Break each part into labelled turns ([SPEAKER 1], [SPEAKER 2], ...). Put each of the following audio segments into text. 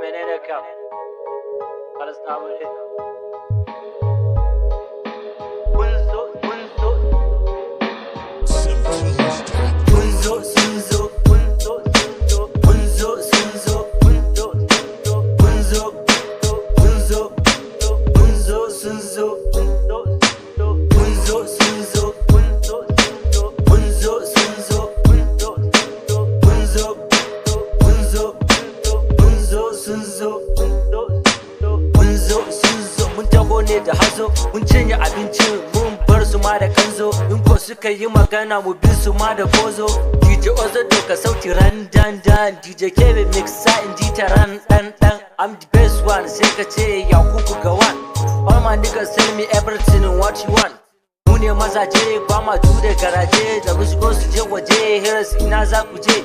[SPEAKER 1] menene kam falasta bane da hazo mun cinye abincin mun bar su ma da kanzo in ko suka yi magana mu bi su ma da gozo DJ Ozo doka sauti ran dan dan DJ Kebe mixa in ji ta ran dan dan I'm the best one sai ka ce Yakubu Gawan all my niggas tell me everything what you want mu ne mazaje ba ma da garaje da rusgo su je waje heroes ina za ku je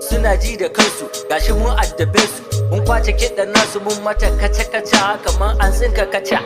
[SPEAKER 1] suna ji da kansu gashi mun addabe su mun kwace kidan nasu mun mata kaca kaca kaman an tsinka kaca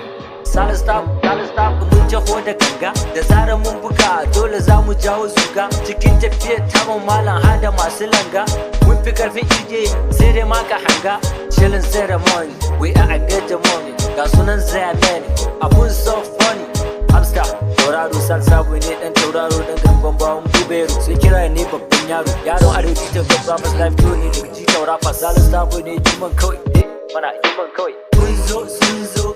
[SPEAKER 1] Sala stop, mun jaho da ganga da zarar mun buga dole za mu jawo zuga cikin tafiyar tamun malam hada masu langa mun fi karfin ije sai dai maka hanga chillin ceremony we are a get the money ga sunan Zaman abun so funny Hamster tauraro salsabu ne dan tauraro dan garban bawon buberu sai kira ne babban yaro yaron arewaci ta gaba mas life to ne da ji taura fa sala stop ne jiman kawai mana jiman kawai mun zo sun zo